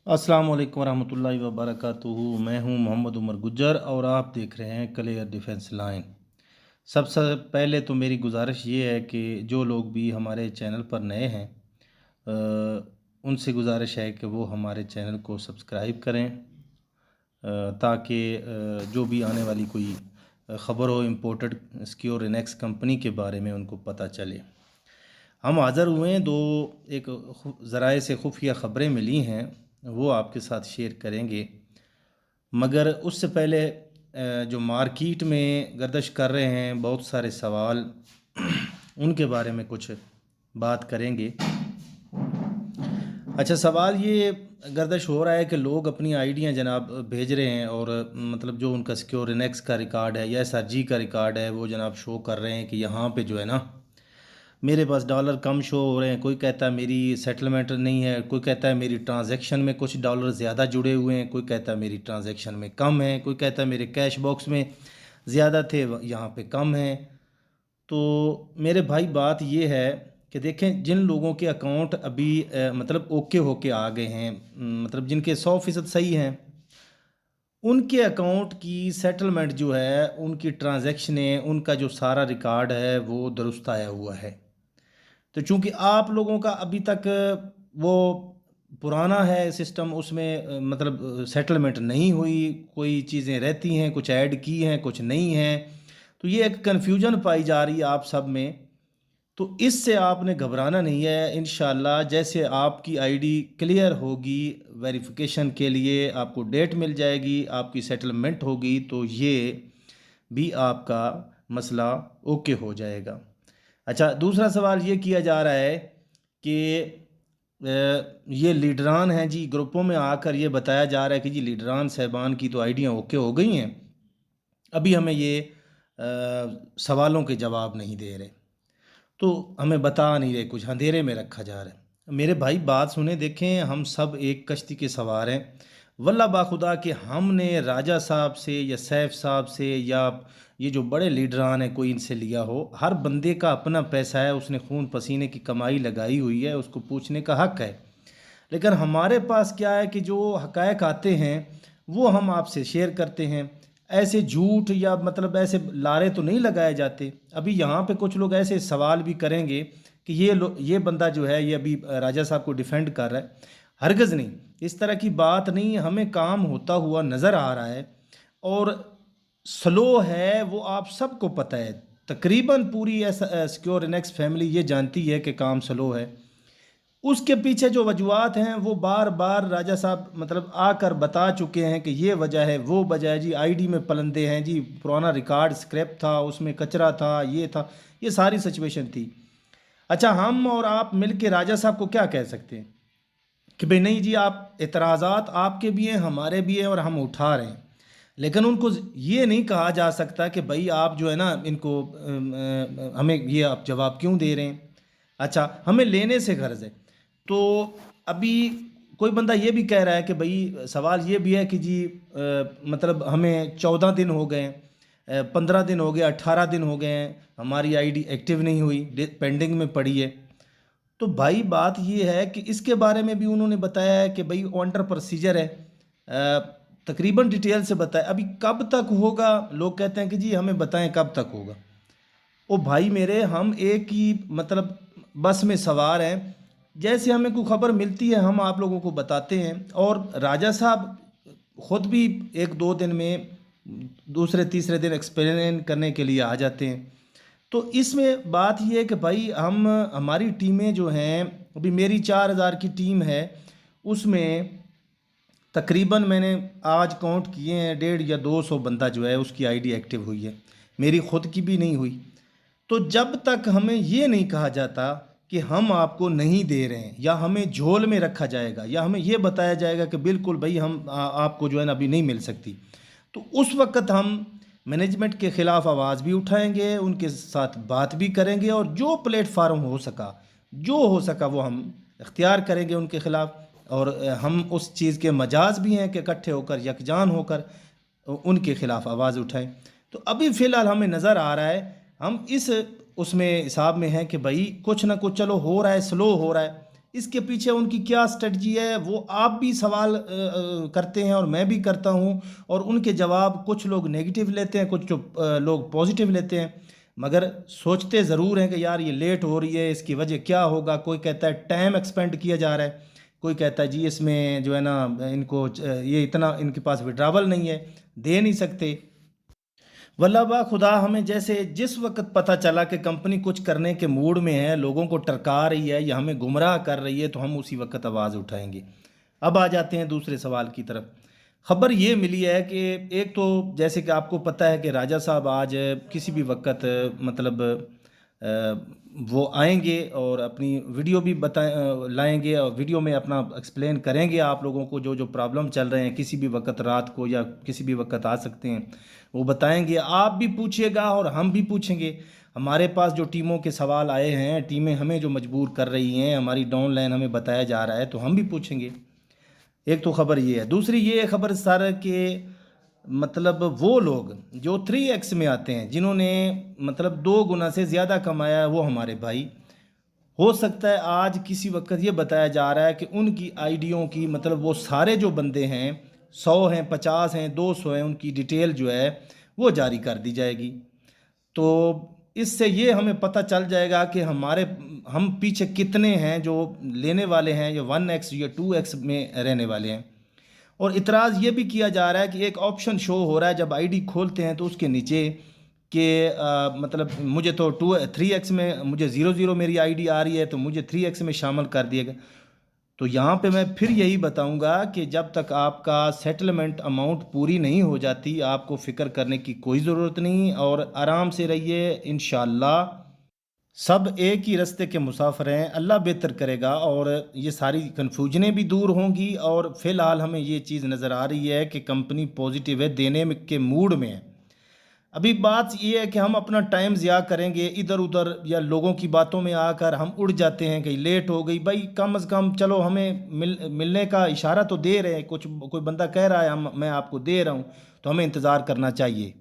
अस्सलाम वालेकुम रहमतुल्लाहि व बरकातुहू। मैं हूं मोहम्मद उमर गुज्जर और आप देख रहे हैं क्लियर डिफेंस लाइन। सबसे पहले तो मेरी गुजारिश ये है कि जो लोग भी हमारे चैनल पर नए हैं उनसे गुजारिश है कि वो हमारे चैनल को सब्सक्राइब करें, ताकि जो भी आने वाली कोई ख़बर हो इम्पोर्टेड सिक्योर इनेक्स कंपनी के बारे में उनको पता चले। हम हाज़िर हुए हैं, दो एक ज़राए से खुफिया ख़बरें मिली हैं, वो आपके साथ शेयर करेंगे। मगर उससे पहले जो मार्केट में गर्दिश कर रहे हैं बहुत सारे सवाल उनके बारे में कुछ बात करेंगे। अच्छा, सवाल ये गर्दिश हो रहा है कि लोग अपनी आईडियाँ जनाब भेज रहे हैं और मतलब जो उनका सिक्योर इनेक्स का रिकॉर्ड है या एसआरजी का रिकॉर्ड है वो जनाब शो कर रहे हैं कि यहाँ पे जो है ना मेरे पास डॉलर कम शो हो रहे हैं। कोई कहता है मेरी सेटलमेंट नहीं है, कोई कहता है मेरी ट्रांजैक्शन में कुछ डॉलर ज़्यादा जुड़े हुए हैं, कोई कहता है मेरी ट्रांजैक्शन में कम है, कोई कहता है मेरे कैश बॉक्स में ज़्यादा थे यहाँ पे कम है। तो मेरे भाई बात ये है कि देखें, जिन लोगों के अकाउंट अभी मतलब ओके होके आ गए हैं, मतलब जिनके 100% सही हैं, उनके अकाउंट की सेटलमेंट जो है, उनकी ट्रांजैक्शनें, उनका जो सारा रिकॉर्ड है वो दुरुस्त आया हुआ है। तो चूंकि आप लोगों का अभी तक वो पुराना है सिस्टम, उसमें मतलब सेटलमेंट नहीं हुई, कोई चीज़ें रहती हैं, कुछ ऐड की हैं कुछ नहीं हैं, तो ये एक कन्फ्यूजन पाई जा रही है आप सब में। तो इससे आपने घबराना नहीं है। इंशाल्लाह जैसे आपकी आईडी क्लियर होगी, वेरिफिकेशन के लिए आपको डेट मिल जाएगी, आपकी सेटलमेंट होगी, तो ये भी आपका मसला ओके हो जाएगा। अच्छा, दूसरा सवाल ये किया जा रहा है कि ये लीडरान हैं जी, ग्रुपों में आकर ये बताया जा रहा है कि जी लीडरान साहबान की तो आइडियाँ ओके हो गई हैं, अभी हमें ये सवालों के जवाब नहीं दे रहे, तो हमें बता नहीं रहे, कुछ अंधेरे में रखा जा रहा है। मेरे भाई बात सुने, देखें, हम सब एक कश्ती के सवार हैं। वल्लाह बाखुदा कि हमने राजा साहब से या सैफ साहब से या ये जो बड़े लीडरान हैं कोई इनसे लिया हो, हर बंदे का अपना पैसा है, उसने खून पसीने की कमाई लगाई हुई है, उसको पूछने का हक है। लेकिन हमारे पास क्या है कि जो हकायक आते हैं वो हम आपसे शेयर करते हैं। ऐसे झूठ या मतलब ऐसे लारे तो नहीं लगाए जाते। अभी यहाँ पे कुछ लोग ऐसे सवाल भी करेंगे कि ये बंदा जो है ये अभी राजा साहब को डिफेंड कर रहा है। हरगज़ नहीं, इस तरह की बात नहीं। हमें काम होता हुआ नज़र आ रहा है और स्लो है वो आप सबको पता है। तकरीबन पूरी सिक्योर इनेक्स फैमिली ये जानती है कि काम स्लो है। उसके पीछे जो वजूहत हैं वो बार बार राजा साहब मतलब आकर बता चुके हैं कि ये वजह है वो वजह है जी, आईडी में पलंदे हैं जी, पुराना रिकॉर्ड स्क्रैप था, उसमें कचरा था, ये था, ये सारी सिचुएशन थी। अच्छा, हम और आप मिल के राजा साहब को क्या कह सकते हैं कि भाई नहीं जी, आप एतराज़ात आपके भी हैं हमारे भी हैं और हम उठा रहे हैं, लेकिन उनको ये नहीं कहा जा सकता कि भाई आप जो है ना इनको हमें ये आप जवाब क्यों दे रहे हैं। अच्छा, हमें लेने से गर्ज है। तो अभी कोई बंदा ये भी कह रहा है कि भाई सवाल ये भी है कि जी मतलब हमें 14 दिन हो गए, 15 दिन हो गए, 18 दिन हो गए हैं, हमारी आईडी एक्टिव नहीं हुई, पेंडिंग में पड़ी है। तो भाई बात ये है कि इसके बारे में भी उन्होंने बताया है कि भाई अंडर प्रोसीजर है, तकरीबन डिटेल से बताया। अभी कब तक होगा, लोग कहते हैं कि जी हमें बताएं कब तक होगा। ओ भाई मेरे, हम एक ही मतलब बस में सवार हैं, जैसे हमें कोई खबर मिलती है हम आप लोगों को बताते हैं। और राजा साहब खुद भी 1-2 दिन में दूसरे तीसरे दिन एक्सप्लेन करने के लिए आ जाते हैं। तो इसमें बात ये है कि भाई हम हमारी टीमें जो हैं, अभी मेरी 4000 की टीम है, उसमें तकरीबन मैंने आज काउंट किए हैं 150 या 200 बंदा जो है उसकी आईडी एक्टिव हुई है, मेरी खुद की भी नहीं हुई। तो जब तक हमें ये नहीं कहा जाता कि हम आपको नहीं दे रहे हैं या हमें झोल में रखा जाएगा या हमें ये बताया जाएगा कि बिल्कुल भाई हम आपको जो है ना अभी नहीं मिल सकती, तो उस वक़्त हम मैनेजमेंट के ख़िलाफ़ आवाज़ भी उठाएंगे, उनके साथ बात भी करेंगे और जो प्लेटफार्म हो सका, जो हो सका वो हम इख्तियार करेंगे उनके ख़िलाफ़। और हम उस चीज़ के मजाज भी हैं कि इकट्ठे होकर यकजान होकर उनके ख़िलाफ़ आवाज़ उठाएं। तो अभी फ़िलहाल हमें नज़र आ रहा है, हम इस उसमें हिसाब में हैं कि भाई कुछ ना कुछ चलो हो रहा है, स्लो हो रहा है, इसके पीछे उनकी क्या स्ट्रेटजी है, वो आप भी सवाल करते हैं और मैं भी करता हूँ। और उनके जवाब कुछ लोग नेगेटिव लेते हैं, कुछ लोग पॉजिटिव लेते हैं, मगर सोचते ज़रूर हैं कि यार ये लेट हो रही है, इसकी वजह क्या होगा। कोई कहता है टाइम एक्सपेंड किया जा रहा है, कोई कहता है जी इसमें जो है ना इनको ये इतना इनके पास विड्रावल नहीं है, दे नहीं सकते। वल्लाह बा खुदा, हमें जैसे जिस वक्त पता चला कि कंपनी कुछ करने के मूड में है, लोगों को टरका रही है या हमें गुमराह कर रही है, तो हम उसी वक्त आवाज़ उठाएंगे। अब आ जाते हैं दूसरे सवाल की तरफ। खबर ये मिली है कि एक तो जैसे कि आपको पता है कि राजा साहब आज किसी भी वक्त मतलब वो आएंगे और अपनी वीडियो भी लाएंगे और वीडियो में अपना एक्सप्लेन करेंगे आप लोगों को जो जो प्रॉब्लम चल रहे हैं, किसी भी वक्त रात को या किसी भी वक्त आ सकते हैं, वो बताएंगे। आप भी पूछिएगा और हम भी पूछेंगे। हमारे पास जो टीमों के सवाल आए हैं, टीमें हमें जो मजबूर कर रही हैं, हमारी डाउन लाइन हमें बताया जा रहा है, तो हम भी पूछेंगे। एक तो खबर ये है। दूसरी ये खबर सर कि मतलब वो लोग जो 3x में आते हैं, जिन्होंने मतलब 2 गुना से ज़्यादा कमाया है, वो हमारे भाई, हो सकता है आज किसी वक्त ये बताया जा रहा है कि उनकी आईडियों की मतलब वो सारे जो बंदे हैं, 100 हैं, 50 हैं, 200 हैं, उनकी डिटेल जो है वो जारी कर दी जाएगी। तो इससे ये हमें पता चल जाएगा कि हम पीछे कितने हैं जो लेने वाले हैं, या 1x या 2x में रहने वाले हैं। और इतराज़ ये भी किया जा रहा है कि एक ऑप्शन शो हो रहा है जब आईडी खोलते हैं तो उसके नीचे कि मतलब मुझे तो 3x में मुझे 00 मेरी आईडी आ रही है, तो मुझे 3x में शामिल कर दिया गया। तो यहाँ पे मैं फिर यही बताऊंगा कि जब तक आपका सेटलमेंट अमाउंट पूरी नहीं हो जाती, आपको फ़िक्र करने की कोई ज़रूरत नहीं, और आराम से रहिए। इंशाल्लाह सब एक ही रास्ते के मुसाफिर हैं, अल्लाह बेहतर करेगा और ये सारी कन्फ्यूजनें भी दूर होंगी। और फ़िलहाल हमें ये चीज़ नज़र आ रही है कि कंपनी पॉजिटिव है, देने के मूड में है। अभी बात ये है कि हम अपना टाइम ज़िया करेंगे इधर उधर, या लोगों की बातों में आकर हम उड़ जाते हैं कि लेट हो गई। भाई कम अज़ कम चलो, हमें मिलने का इशारा तो दे रहे हैं, कुछ कोई बंदा कह रहा है हम मैं आपको दे रहा हूँ, तो हमें इंतज़ार करना चाहिए।